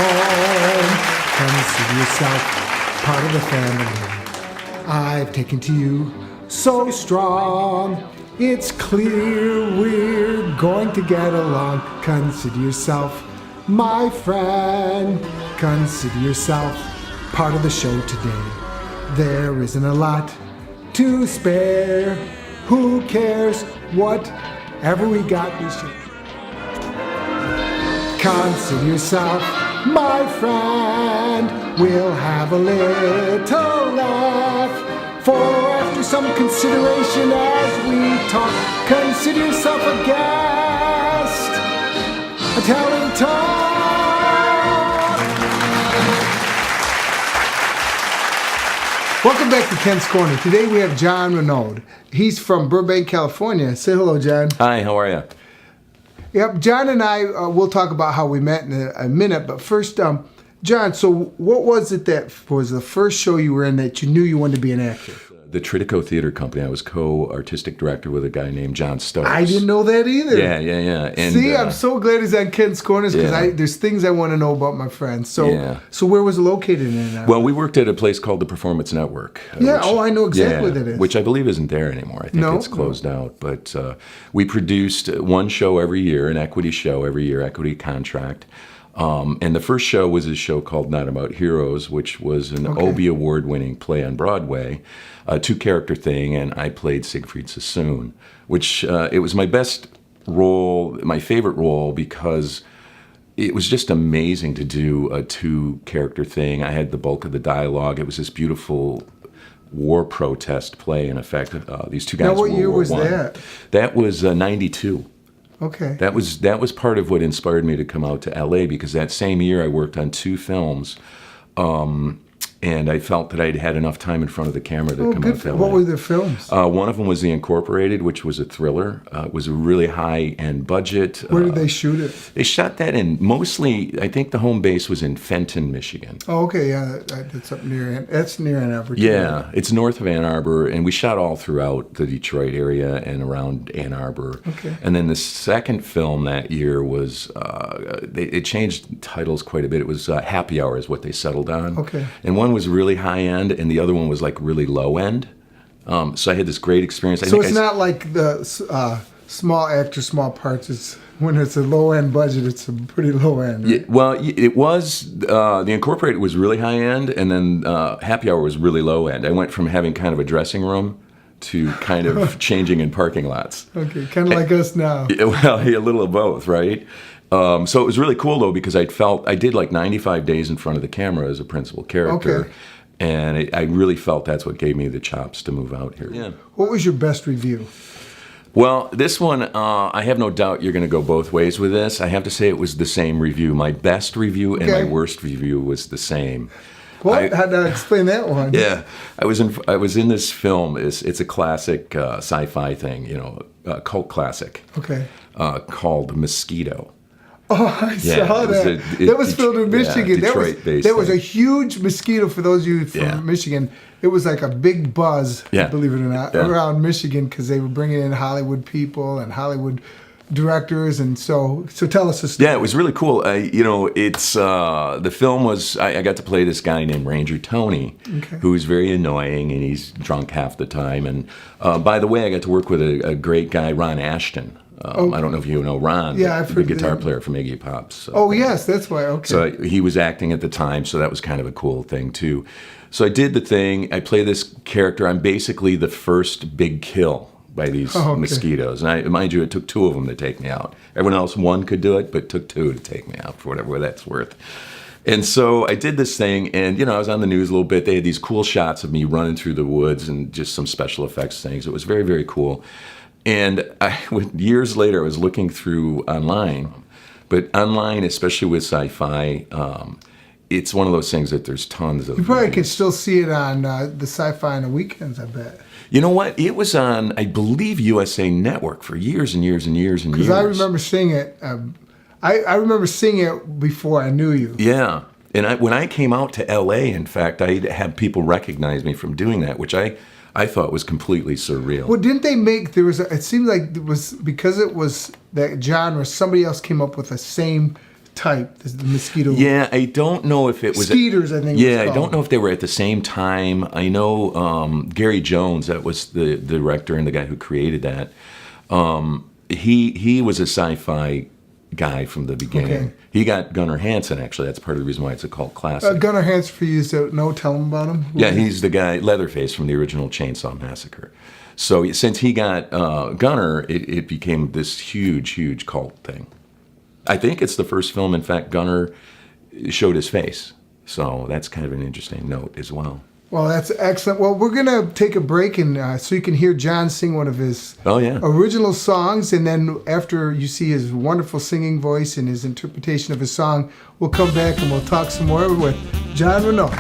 home. Consider yourself part of the family. I've taken to you so strong. It's clear we're going to get along. Consider yourself my friend. Consider yourself part of the show today. There isn't a lot to spare. Who cares? Whatever we got, we should. Consider yourself my friend. We'll have a little laugh. For after some consideration as we talk, consider yourself a guest. A talent talk. Welcome back to Ken's Corner. Today we have John Reneaud. He's from Burbank, California. Say hello, John. Hi, how are you? Yep, John and I will talk about how we met in a minute. But first, John, so what was it that was the first show you were in that you knew you wanted to be an actor? The Tritico Theater Company. I was co-artistic director with a guy named John Stokes. I didn't know that either. Yeah. And, see, I'm so glad he's on Ken's Corners because yeah. there's things I want to know about my friends. So where was it located in? Well, we worked at a place called the Performance Network. I know exactly what it is. Which I believe isn't there anymore. I think it's closed out. But we produced one show every year, an equity show every year, equity contract. And the first show was a show called Not About Heroes, which was an Obie Award-winning play on Broadway, a two-character thing, and I played Siegfried Sassoon, which it was my best role, my favorite role, because it was just amazing to do a two-character thing. I had the bulk of the dialogue. It was this beautiful war protest play, in effect. These two guys. Now, what year was that? That was 92. Okay. That was part of what inspired me to come out to LA, because that same year I worked on two films, and I felt that I'd had enough time in front of the camera to come out to LA. What were the films? One of them was The Incorporated, which was a thriller. It was a really high-end budget. Where did they shoot it? They shot that in mostly, I think the home base was in Fenton, Michigan. Oh, okay, yeah, that's up near. That's near Ann Arbor. Yeah, it's north of Ann Arbor, and we shot all throughout the Detroit area and around Ann Arbor. Okay. And then the second film that year was, it changed titles quite a bit. It was Happy Hour is what they settled on. Okay. And one was really high end, and the other one was like really low end. So I had this great experience. So it's not like the small actor, small parts. It's when it's a low end budget, it's a pretty low end. Right? Yeah, well, it was The Incorporated was really high end, and then Happy Hour was really low end. I went from having kind of a dressing room to kind of changing in parking lots. Okay, kind of like us now. Well, a little of both, right? So it was really cool, though, because I did like 95 days in front of the camera as a principal character. Okay. And I really felt that's what gave me the chops to move out here. Yeah. What was your best review? Well, this one, I have no doubt you're going to go both ways with this. I have to say it was the same review. My best review and my worst review was the same. What? How do I explain that one? Yeah, I was in this film. It's a classic sci-fi thing, a cult classic. Okay. Called Mosquito. Oh, I saw that. That was filmed in Michigan. Detroit-based. That was a huge mosquito for those of you from Michigan. It was like a big buzz, believe it or not, around Michigan because they were bringing in Hollywood people and Hollywood directors, and so tell us the story. Yeah, it was really cool. It's the film was I got to play this guy named Ranger Tony, who's very annoying and he's drunk half the time. And by the way, I got to work with a great guy, Ron Ashton. I don't know if you know Ron, the guitar player from Iggy Pop. So, yes, that's why. Okay. So he was acting at the time, so that was kind of a cool thing too. So I did the thing. I play this character. I'm basically the first big kill by these mosquitoes. And mind you, it took two of them to take me out. Everyone else, one could do it, but it took two to take me out, for whatever that's worth. And so I did this thing, and I was on the news a little bit. They had these cool shots of me running through the woods and just some special effects things. It was very, very cool. And years later, I was looking through online, but online, especially with sci-fi, it's one of those things that there's tons of. You probably can still see it on the Sci-Fi on the weekends, I bet. You know what? It was on, I believe, USA Network for years and years and years and years. Because I remember seeing it. I remember seeing it before I knew you. Yeah. And when I came out to L.A., in fact, I had people recognize me from doing that, which I thought was completely surreal. Well, didn't they make, it seemed like it was, because it was that genre, somebody else came up with the same type, the mosquito. Yeah, I don't know if it was... Skeeters, I think it was Yeah, I called. don't know if they were at the same time. I know Gary Jones, that was the director and the guy who created that. He was a sci-fi guy from the beginning. Okay. He got Gunnar Hansen, actually. That's part of the reason why it's a cult classic. Gunnar Hansen, for you that know, tell him about him. Yeah, he's the guy, Leatherface from the original Chainsaw Massacre. So since he got Gunnar, it became this huge cult thing. I think it's the first film, in fact, Gunnar showed his face. So that's kind of an interesting note as well. Well, that's excellent. Well, we're going to take a break and so you can hear John sing one of his original songs. And then after you see his wonderful singing voice and his interpretation of his song, we'll come back and we'll talk some more with John Reneaud.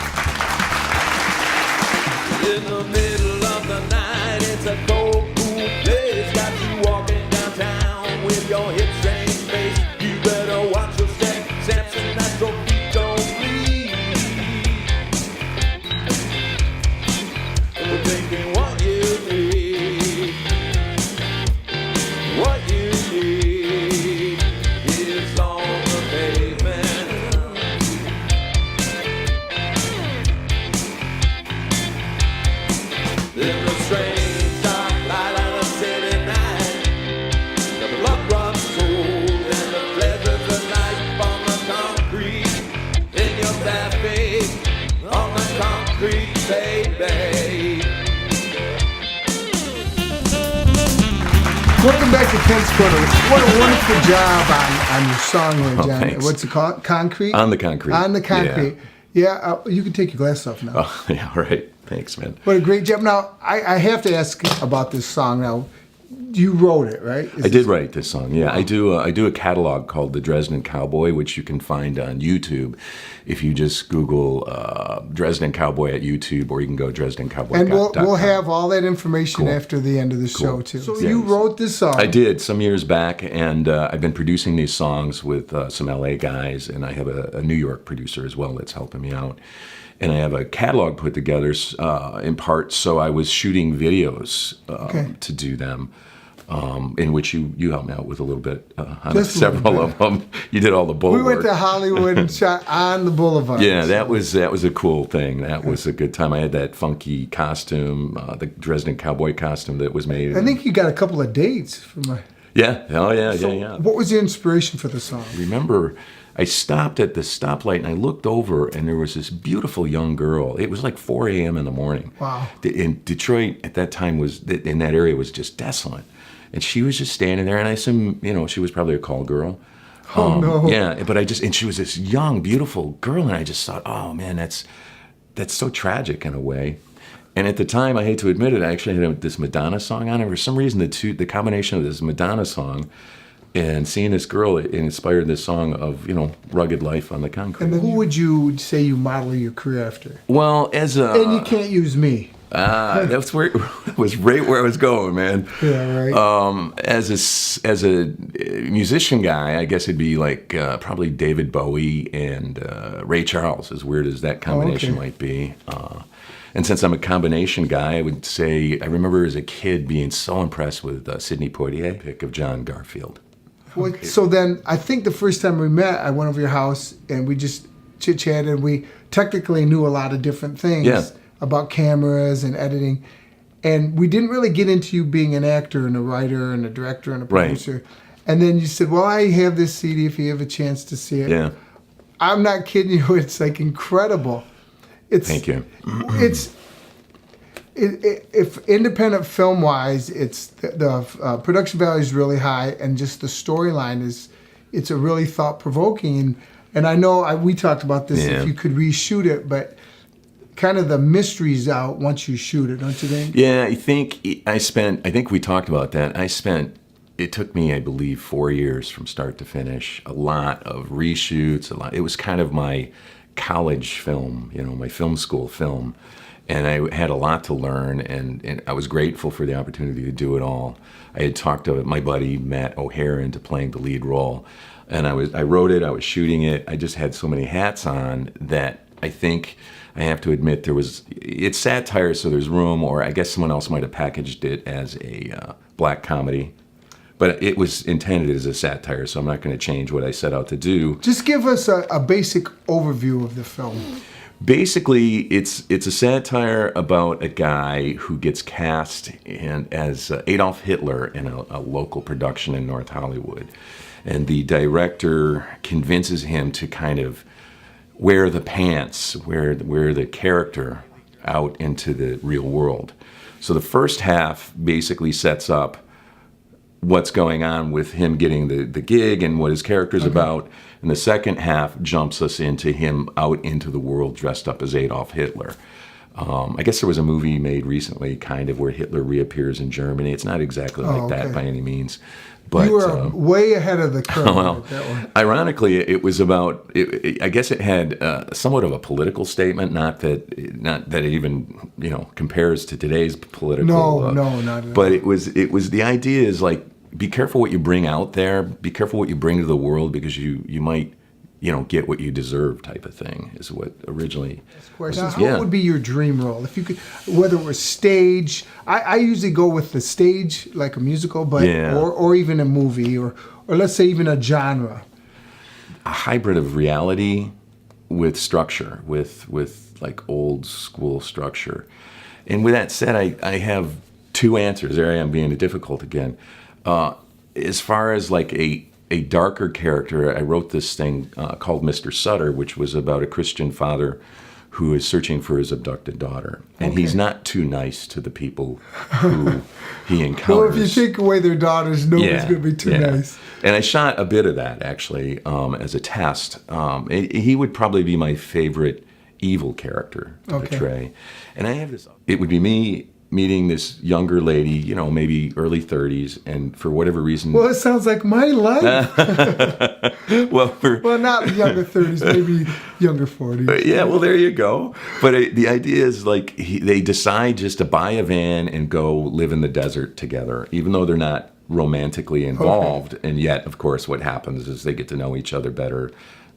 In the middle of the night, it's a cold, cool place. Got you walking downtown with your hips and face. You better watch your step, Samson, that your feet don't bleed. We're thinking what you need. What you need is on the pavement. In the strange dark light of a city night, the blood runs cold and the pleasures of life on the concrete. In your cafe, on the concrete, baby. Welcome back to Kent's Corner. What a wonderful job on your song there, John. Thanks. What's it called? Concrete? On the Concrete. On the Concrete. Yeah, you can take your glasses off now. Oh, yeah, all right. Thanks, man. What a great job. Now, I have to ask about this song now. You wrote it, right? I did write this song. Yeah, I do a catalog called The Dresden Cowboy, which you can find on YouTube if you just Google Dresden Cowboy at YouTube, or you can go DresdenCowboy.com. And we'll have all that information after the end of the show, too. So you wrote this song. I did some years back, and I've been producing these songs with some LA guys, and I have a New York producer as well that's helping me out. And I have a catalog put together in part, so I was shooting videos to do them. In which you helped me out with a little bit on several of them. You did all the bull We went work. to Hollywood and shot on the boulevard. Yeah, that was a cool thing. That was a good time. I had that funky costume, the Dresden Cowboy costume that was made. I think you got a couple of dates from my. Yeah. Oh yeah. Yeah. What was the inspiration for the song? Remember, I stopped at the stoplight and I looked over, and there was this beautiful young girl. It was like 4 a.m. in the morning. Wow. In Detroit at that time in that area was just desolate. And she was just standing there, and I assume, she was probably a call girl. Oh, no. Yeah, but and she was this young, beautiful girl, and I just thought, oh, man, that's so tragic in a way. And at the time, I hate to admit it, I actually had this Madonna song on, and for some reason, the combination of this Madonna song and seeing this girl, it inspired this song of, rugged life on the concrete. And then who would you say you model your career after? Well, as a... And you can't use me. That's where it was right where I was going, man. Yeah, right. As a musician guy, I guess it'd be like probably David Bowie and Ray Charles, as weird as that combination might be. And since I'm a combination guy, I would say I remember as a kid being so impressed with Sidney Poitier, pick of John Garfield. Well, so then I think the first time we met, I went over your house and we just chit-chatted. We technically knew a lot of different things about cameras and editing. And we didn't really get into you being an actor and a writer and a director and a producer. Right. And then you said, well, I have this CD if you have a chance to see it. Yeah. I'm not kidding you. It's like incredible. Thank you. If independent film-wise, it's the production value is really high, and just the storyline it's a really thought-provoking. And I know we talked about this if you could reshoot it, but kind of the mystery's out once you shoot it, don't you think? Yeah, I think we talked about that. It took me, I believe, 4 years from start to finish. A lot of reshoots. It was kind of my college film, my film school film. And I had a lot to learn, and I was grateful for the opportunity to do it all. I had talked to my buddy Matt O'Hare into playing the lead role, and I wrote it, I was shooting it. I just had so many hats on that I think I have to admit it's satire, so there's room, or I guess someone else might have packaged it as a black comedy. But it was intended as a satire, so I'm not going to change what I set out to do. Just give us a basic overview of the film. Basically, it's a satire about a guy who gets cast as Adolf Hitler in a local production in North Hollywood. And the director convinces him to kind of wear the pants, wear the character out into the real world. So the first half basically sets up what's going on with him getting the gig and what his character's about. And the second half jumps us into him out into the world dressed up as Adolf Hitler. I guess there was a movie made recently kind of where Hitler reappears in Germany. It's not exactly like that by any means. But, you were way ahead of the curve. Well, with that one. Ironically, it was about. I guess it had somewhat of a political statement. Not that it even compares to today's political. No, not at all. But it was the idea is like, be careful what you bring out there. Be careful what you bring to the world, because you might get what you deserve, type of thing, is what originally. Now, what would be your dream role if you could, whether it was stage? I usually go with the stage, like a musical, but or even a movie, or let's say even a genre. A hybrid of reality with structure, with like old school structure. And with that said, I have two answers. There I am being difficult again. As far as like a darker character, I wrote this thing called Mr. Sutter, which was about a Christian father who is searching for his abducted daughter. And he's not too nice to the people who he encounters. Well, if you take away their daughters, nobody's going to be too nice. And I shot a bit of that, actually, as a test. He would probably be my favorite evil character to portray. And I have this. It would be me meeting this younger lady, maybe early 30s, and for whatever reason... Well, it sounds like my life. well, not younger 30s, maybe younger 40s. Yeah, well, there you go. But the idea is, like, they decide just to buy a van and go live in the desert together, even though they're not romantically involved. And yet, of course, what happens is they get to know each other better,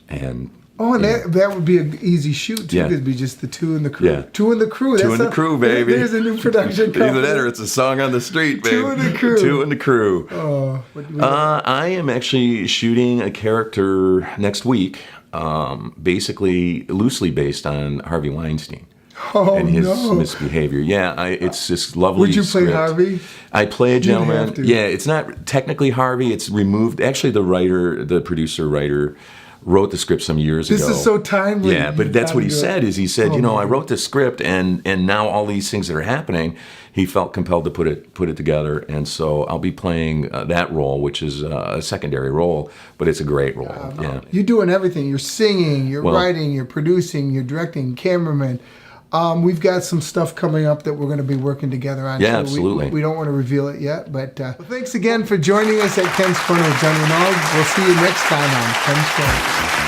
and... Oh, and that would be an easy shoot, too. It'd be just the two in the crew. Yeah. Two in the crew. Two in the crew, baby. There's a new production company. Either that or it's a song on the street, baby. Two in the crew. Two in the crew. Oh, I am actually shooting a character next week, basically loosely based on Harvey Weinstein. Oh, and his no. misbehavior. Yeah, it's just lovely. Would you play script. Harvey? I play a gentleman. Have to. Yeah, it's not technically Harvey. It's removed. Actually, the producer-writer, wrote the script some years ago. This is so timely. Yeah, but that's what he said. Is he said, I wrote this script, and now all these things that are happening, he felt compelled to put it together, and so I'll be playing that role, which is a secondary role, but it's a great role. Yeah, you're doing everything. You're singing, you're writing, you're producing, you're directing, cameraman. We've got some stuff coming up that we're going to be working together on. Yeah, absolutely. We don't want to reveal it yet, but thanks again for joining us at Ken's Corner with John Reneaud. We'll see you next time on Ken's Corner.